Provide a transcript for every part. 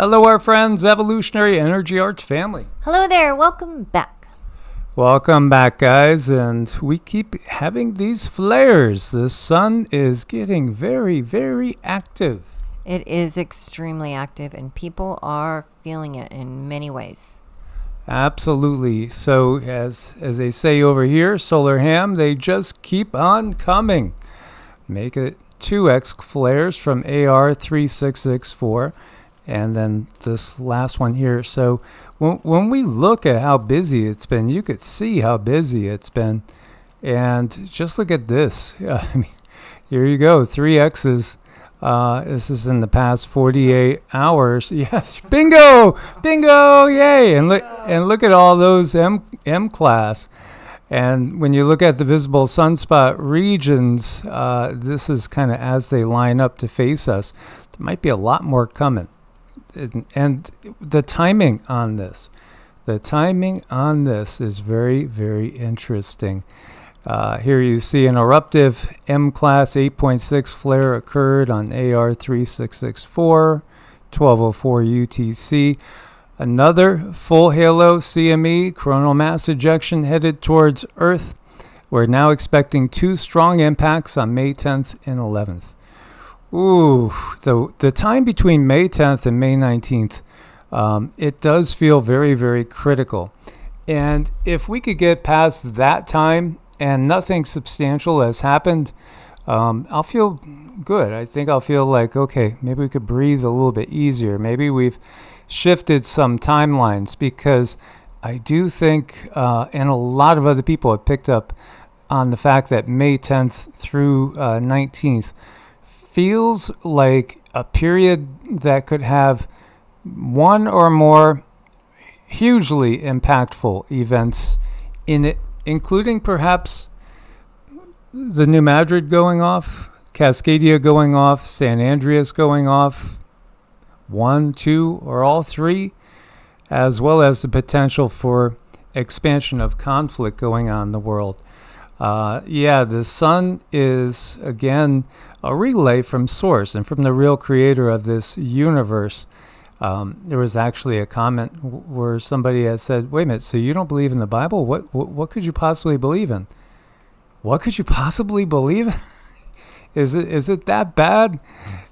Hello, our friends, Evolutionary Energy Arts family. Hello there. Welcome back. Welcome back, guys. And we keep having these flares. The sun is getting very, very active. It is extremely active, and people are feeling it in many ways. Absolutely. So, as they say over here, solar ham, they just keep on coming. Make it 2x flares from AR 3664. And then this last one here. So when we look at how busy it's been, you could see how busy it's been. And just look at this. I mean, here you go, 3X's. This is in the past 48 hours. Yes, bingo, yay! And look at all those M class. And when you look at the visible sunspot regions, this is kind of as they line up to face us. There might be a lot more coming. And the timing on this is very, very interesting. Here you see an eruptive M-class 8.6 flare occurred on AR 3664, 1204 UTC. Another full halo CME, coronal mass ejection headed towards Earth. We're now expecting 2 strong impacts on May 10th and 11th. Ooh, the time between May 10th and May 19th, it does feel very, very critical. And if we could get past that time and nothing substantial has happened, I'll feel good. I think I'll feel like, okay, maybe we could breathe a little bit easier. Maybe we've shifted some timelines, because I do think, and a lot of other people have picked up on the fact that May 10th through 19th feels like a period that could have one or more hugely impactful events in it, including perhaps the New Madrid going off, Cascadia going off, San Andreas going off, 1, 2, or all 3, as well as the potential for expansion of conflict going on in the world. The sun is, again, a relay from source and from the real creator of this universe. There was actually a comment where somebody had said, wait a minute, so you don't believe in the Bible? What could you possibly believe in? What could you possibly believe in? Is it that bad?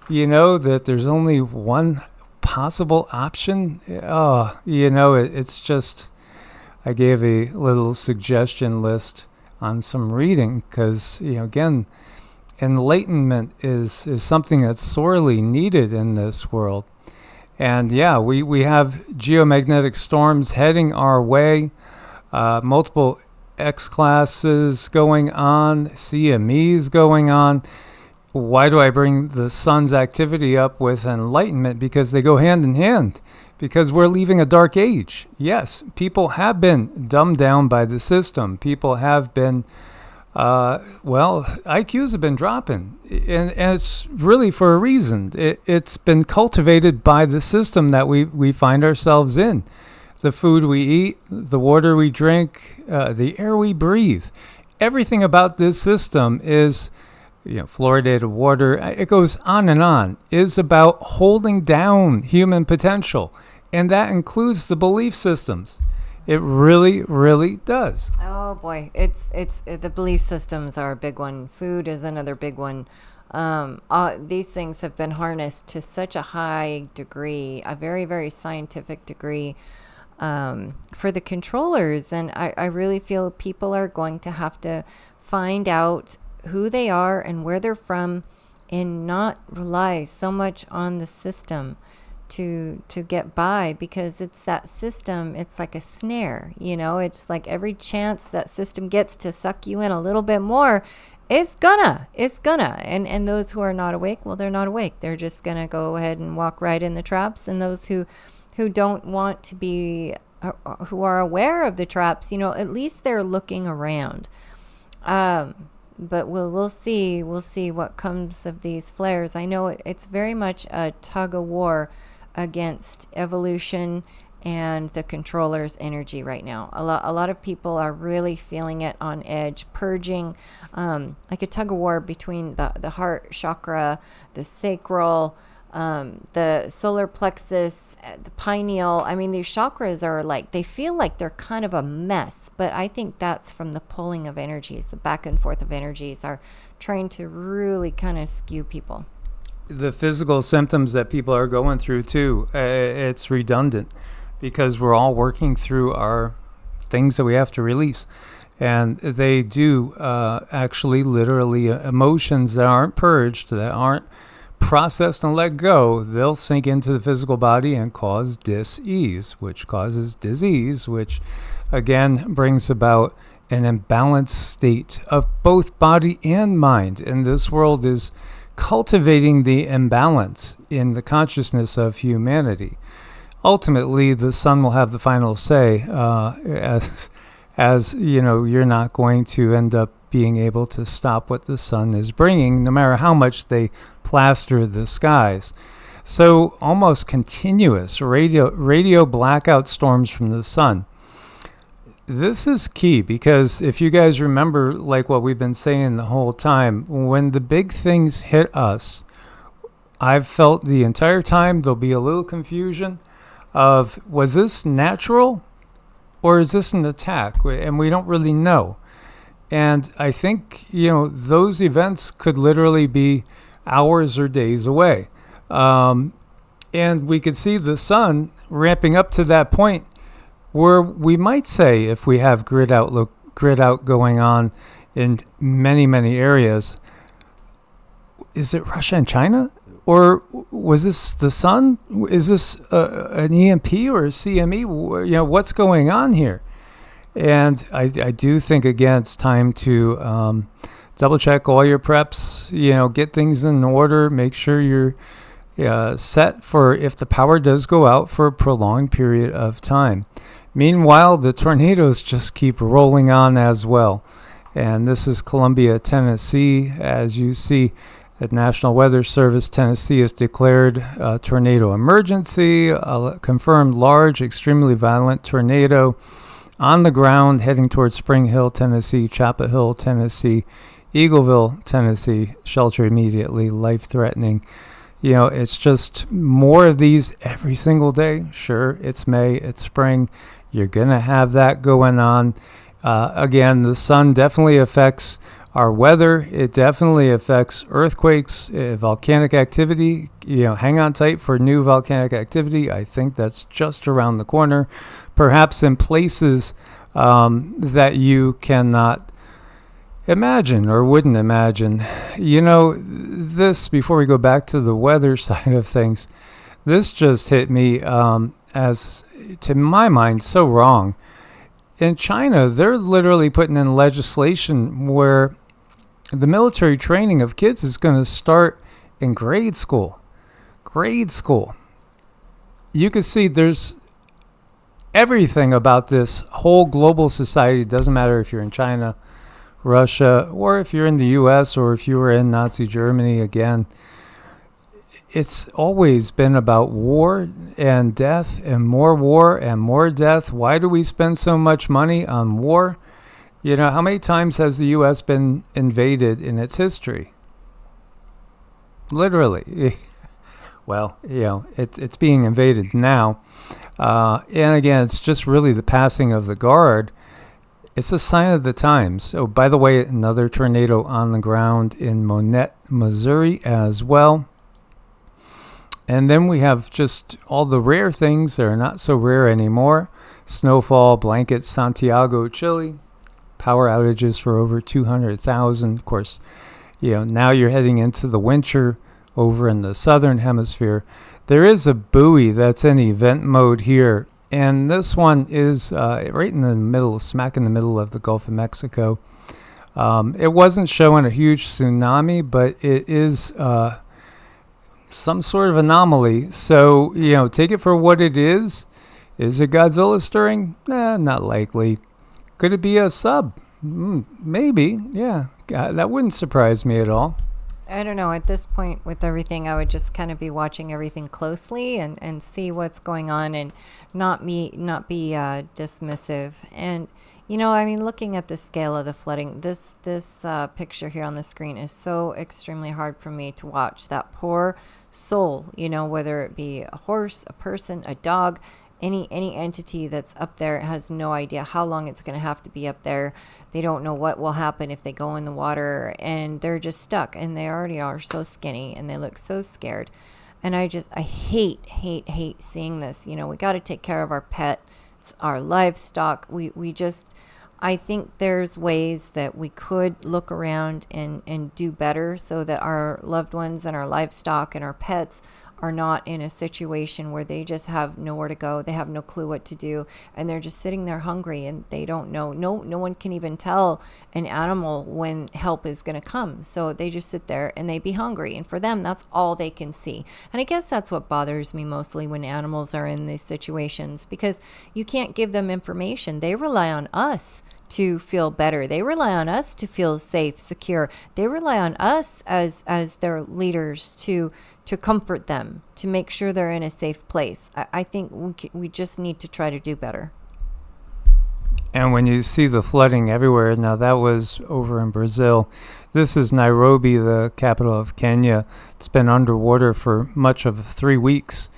You know, that there's only one possible option? It's just, I gave a little suggestion list on some reading, because, again, enlightenment is something that's sorely needed in this world. And we have geomagnetic storms heading our way, multiple X classes going on, CMEs going on. Why do I bring the sun's activity up with enlightenment? Because they go hand in hand. Because we're leaving a dark age. Yes, people have been dumbed down by the system. People have been, IQs have been dropping. And it's really for a reason. It's been cultivated by the system that we find ourselves in. The food we eat, the water we drink, the air we breathe. Everything about this system is, fluoridated water, it goes on, is about holding down human potential. And that includes the belief systems. It really, really does. Oh boy, it's the belief systems are a big one. Food is another big one. These things have been harnessed to such a high degree, a very, very scientific degree, for the controllers. And I really feel people are going to have to find out who they are and where they're from, and not rely so much on the system to get by, because it's that system, it's like a snare, it's like every chance that system gets to suck you in a little bit more, it's gonna, and those who are not awake, well, they're not awake, they're just gonna go ahead and walk right in the traps. And those who don't want to be, who are aware of the traps, at least they're looking around. But we'll see what comes of these flares. I know it's very much a tug of war against evolution and the controller's energy right now. A lot of people are really feeling it on edge, purging, like a tug of war between the heart chakra, the sacral, the solar plexus, the pineal. I mean, these chakras are like, they feel like they're kind of a mess, but I think that's from the pulling of energies, the back and forth of energies are trying to really kind of skew people. The physical symptoms that people are going through too, it's redundant because we're all working through our things that we have to release. And they do actually literally emotions that aren't purged, that aren't processed and let go, they'll sink into the physical body and cause dis-ease, which causes disease, which again brings about an imbalanced state of both body and mind. And this world is cultivating the imbalance in the consciousness of humanity. Ultimately, the sun will have the final say, as you know, you're not going to end up being able to stop what the sun is bringing, no matter how much they plaster the skies. So almost continuous radio blackout storms from the sun. This is key because if you guys remember, like what we've been saying the whole time, when the big things hit us, I've felt the entire time there'll be a little confusion of, was this natural or is this an attack? And we don't really know. And I think, you know, those events could literally be hours or days away. And we could see the sun ramping up to that point where we might say, if we have grid out going on in many, many areas, is it Russia and China? Or was this the sun? Is this an EMP or a CME? You know, what's going on here? And I do think, again, it's time to double check all your preps, you know, get things in order, make sure you're set for if the power does go out for a prolonged period of time. Meanwhile, the tornadoes just keep rolling on as well. And this is Columbia, Tennessee. As you see, the National Weather Service, Tennessee has declared a tornado emergency, a confirmed large, extremely violent tornado on the ground heading towards Spring Hill, Tennessee, Chapel Hill, Tennessee, Eagleville, Tennessee. Shelter immediately, life-threatening. You know, it's just more of these every single day. Sure, it's May, it's spring. You're going to have that going on. Again, the sun definitely affects our weather. It definitely affects earthquakes, volcanic activity. You know, hang on tight for new volcanic activity. I think that's just around the corner. Perhaps in places that you cannot imagine or wouldn't imagine. You know, this, before we go back to the weather side of things, this just hit me as, to my mind, so wrong. In China, they're literally putting in legislation where the military training of kids is going to start in grade school. Grade school. You can see there's everything about this whole global society. It doesn't matter if you're in China, Russia, or if you're in the U.S., or if you were in Nazi Germany again. It's always been about war and death and more death. Why do we spend so much money on war? You know, how many times has the U.S. been invaded in its history? Literally. Well, you know, it's being invaded now. And again, it's just really the passing of the guard. It's a sign of the times. Oh, by the way, another tornado on the ground in Monette, Missouri as well. And then we have just all the rare things that are not so rare anymore. Snowfall, blankets, Santiago, Chile. Power outages for over 200,000. Of course, you know, now you're heading into the winter over in the southern hemisphere. There is a buoy that's in event mode here. And this one is right in the middle, smack in the middle of the Gulf of Mexico. It wasn't showing a huge tsunami, but it is some sort of anomaly. So, you know, take it for what it is. Is it Godzilla stirring? Nah, not likely. Could it be a sub? Maybe, yeah. That wouldn't surprise me at all. I don't know. At this point, with everything, I would just kind of be watching everything closely and see what's going on, and not be dismissive. And I mean, looking at the scale of the flooding, this picture here on the screen is so extremely hard for me to watch. That poor soul, whether it be a horse, a person, a dog, any entity that's up there has no idea how long it's going to have to be up there. They don't know what will happen if they go in the water, and they're just stuck, and they already are so skinny, and they look so scared. And I hate seeing this. We got to take care of our pets, our livestock. I think there's ways that we could look around and do better, so that our loved ones and our livestock and our pets are not in a situation where they just have nowhere to go. They have no clue what to do, and they're just sitting there hungry, and they don't know. No one can even tell an animal when help is going to come. So they just sit there and they be hungry, and for them, that's all they can see. And I guess that's what bothers me mostly when animals are in these situations, because you can't give them information. They rely on us to feel better. They rely on us to feel safe, secure. They rely on us as their leaders to comfort them, to make sure they're in a safe place. I think we just need to try to do better. And when you see the flooding everywhere, now that was over in Brazil. This is Nairobi, the capital of Kenya. It's been underwater for much of 3 weeks.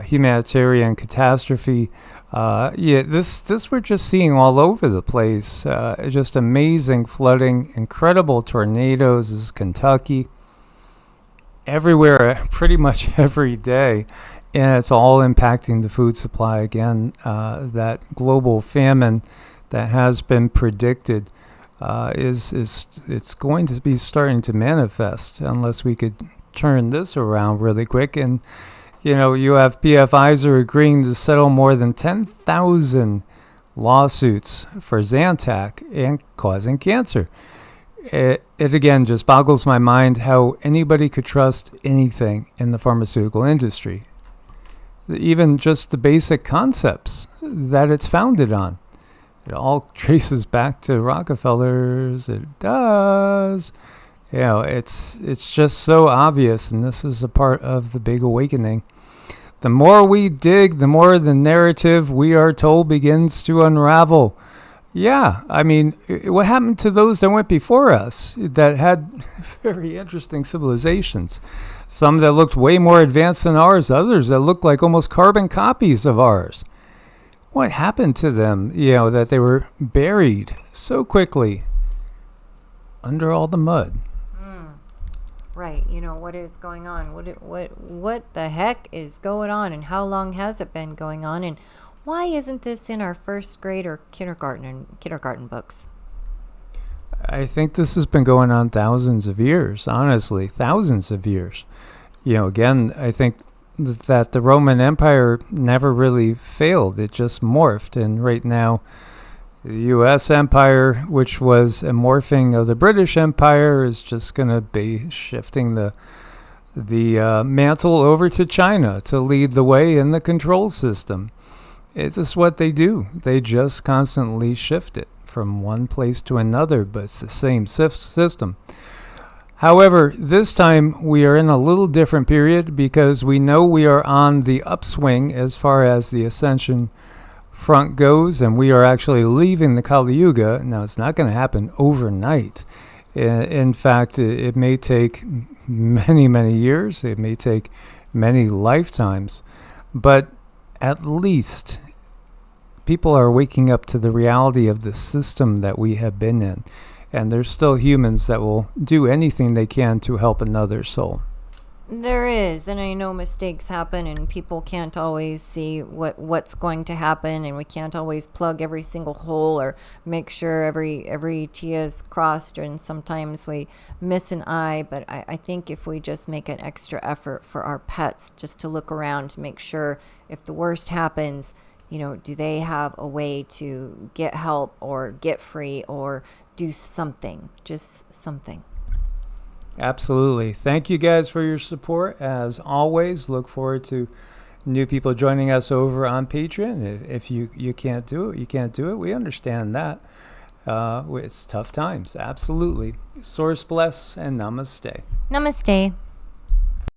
Humanitarian catastrophe. This we're just seeing all over the place. Just amazing flooding, incredible tornadoes. This is Kentucky. Everywhere, pretty much every day. And it's all impacting the food supply again. That global famine that has been predicted it's going to be starting to manifest unless we could turn this around really quick. And you have PFIs are agreeing to settle more than 10,000 lawsuits for Zantac and causing cancer. It again just boggles my mind how anybody could trust anything in the pharmaceutical industry. Even just the basic concepts that it's founded on. It all traces back to Rockefellers. It does. It's just so obvious, and this is a part of the big awakening. The more we dig, the more the narrative we are told begins to unravel. Yeah, I mean, what happened to those that went before us that had very interesting civilizations? Some that looked way more advanced than ours, others that looked like almost carbon copies of ours. What happened to them, that they were buried so quickly under all the mud? Right, what is going on? What the heck is going on, and how long has it been going on, and why isn't this in our first grade or kindergarten books? I think this has been going on thousands of years, honestly, thousands of years. Again, I think that the Roman Empire never really failed. It just morphed, and right now the U.S. Empire, which was a morphing of the British Empire, is just going to be shifting the mantle over to China to lead the way in the control system. It's just what they do. They just constantly shift it from one place to another, but it's the same system. However, this time we are in a little different period because we know we are on the upswing as far as the ascension front goes, and we are actually leaving the Kali Yuga. Now, it's not going to happen overnight. In fact, it may take many, many years. It may take many lifetimes. But at least people are waking up to the reality of the system that we have been in. And there's still humans that will do anything they can to help another soul. There is, and I know mistakes happen, and people can't always see what's going to happen, and we can't always plug every single hole or make sure every T is crossed, and sometimes we miss an I. But I think if we just make an extra effort for our pets, just to look around to make sure if the worst happens, do they have a way to get help or get free or do something, just something. Absolutely. Thank you guys for your support. As always, look forward to new people joining us over on Patreon. If you can't do it, you can't do it. We understand that. It's tough times, absolutely. Source bless and namaste. Namaste.